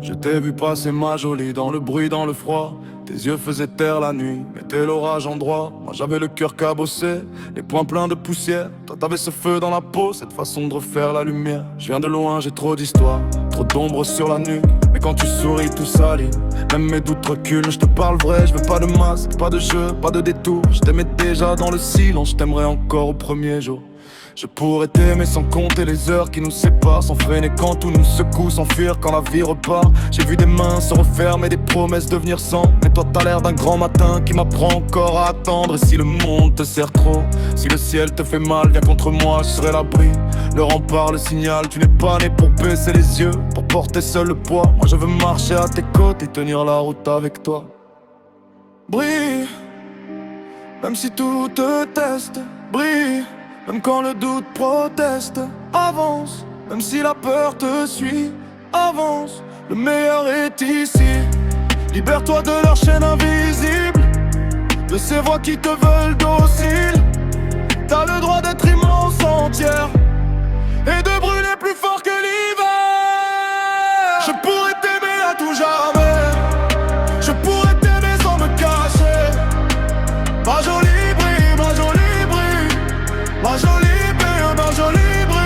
Je t'ai vu passer ma jolie dans le bruit, dans le froid. Tes yeux faisaient taire la nuit, mettaient l'orage en droit. Moi j'avais le cœur cabossé, les poings pleins de poussière. Toi t'avais ce feu dans la peau, cette façon de refaire la lumière. Je viens de loin, j'ai trop d'histoires, trop d'ombre sur la nuque. Mais quand tu souris tout s'aligne, même mes doutes reculent. Je te parle vrai, je veux pas de masque, pas de jeu, pas de détour. Je t'aimais déjà dans le silence, je t'aimerais encore au premier jour. Je pourrais t'aimer sans compter les heures qui nous séparent, sans freiner quand tout nous secoue, sans fuir quand la vie repart. J'ai vu des mains se refermer, des promesses devenir sans. Mais toi t'as l'air d'un grand matin qui m'apprend encore à attendre. Et si le monde te sert trop, si le ciel te fait mal, viens contre moi, je serai l'abri. Le rempart, le signal, tu n'es pas né pour baisser les yeux, pour porter seul le poids. Moi je veux marcher à tes côtes et tenir la route avec toi. Brille, même si tout te teste, brille. Même quand le doute proteste, avance. Même si la peur te suit, avance. Le meilleur est ici. Libère-toi de leur chaîne invisible, de ces voix qui te veulent docile. T'as le droit d'être immense entière et de brûler plus fort que l'hiver. Je pourrais t'aimer à tout jamais, je pourrais t'aimer sans me cacher. Ma jolie brille, ma jolie brille, ma jolie brille, ma jolie brille.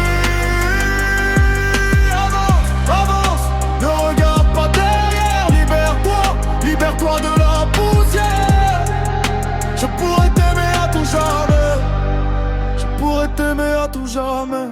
Avance, avance, ne regarde pas derrière. Libère-toi, libère-toi de la poussière. Je pourrais t'aimer à tout jamais, je pourrais t'aimer à tout jamais.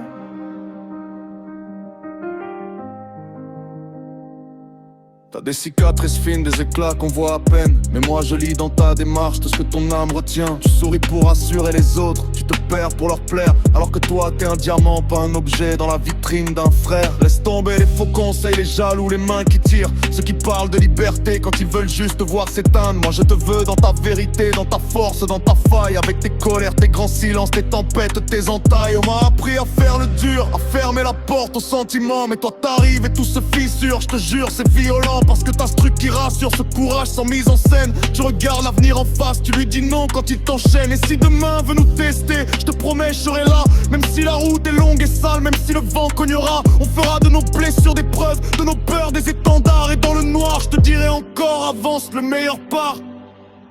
T'as des cicatrices fines, des éclats qu'on voit à peine. Mais moi je lis dans ta démarche tout ce que ton âme retient. Tu souris pour rassurer les autres, tu te perds pour leur plaire. Alors que toi t'es un diamant, pas un objet dans la vitrine d'un frère. Laisse tomber les faux conseils, les jaloux, les mains qui tirent. Ceux qui parlent de liberté quand ils veulent juste te voir s'éteindre. Moi je te veux dans ta vérité, dans ta force, dans ta faille. Avec tes colères, tes grands silences, tes tempêtes, tes entailles. On m'a appris à faire le dur, à fermer la porte aux sentiments. Mais toi t'arrives et tout se fissure, je te jure c'est violent. Parce que t'as ce truc qui rassure, ce courage sans mise en scène. Tu regardes l'avenir en face, tu lui dis non quand il t'enchaîne. Et si demain veut nous tester, je te promets je serai là. Même si la route est longue et sale, même si le vent cognera, on fera de nos blessures des preuves, de nos peurs des étendards. Et dans le noir je te dirai encore, avance, le meilleur part.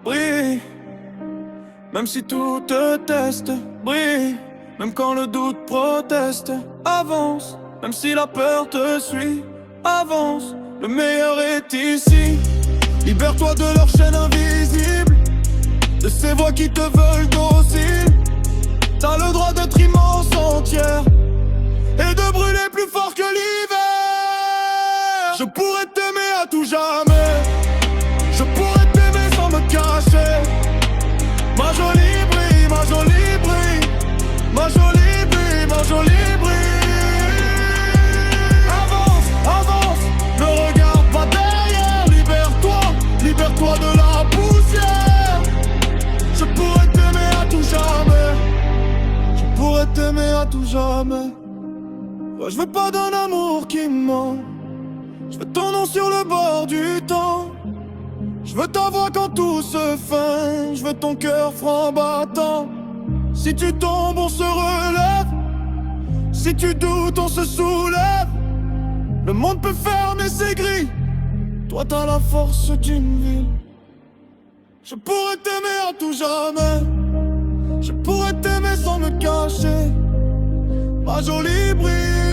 Brille, même si tout te teste, brille. Même quand le doute proteste, avance. Même si la peur te suit, avance. Le meilleur est ici. Libère-toi de leur chaîne invisible, de ces voix qui te veulent docile. T'as le droit d'être immense entière et de brûler plus fort que l'hiver. Je pourrais t'aimer à tout jamais, je pourrais t'aimer sans me cacher. Ma jolie brille, ma jolie brille, ma jolie brille, ma jolie brille. Libère-toi de la poussière. Je pourrais t'aimer à tout jamais, je pourrais t'aimer à tout jamais. Ouais, je veux pas d'un amour qui ment, je veux ton nom sur le bord du temps. Je veux ta voix quand tout se feint, je veux ton cœur franc battant. Si tu tombes on se relève, si tu doutes on se soulève. Le monde peut fermer ses grilles, toi t'as la force d'une ville. Je pourrais t'aimer à tout jamais, je pourrais t'aimer sans me cacher. Ma jolie brille.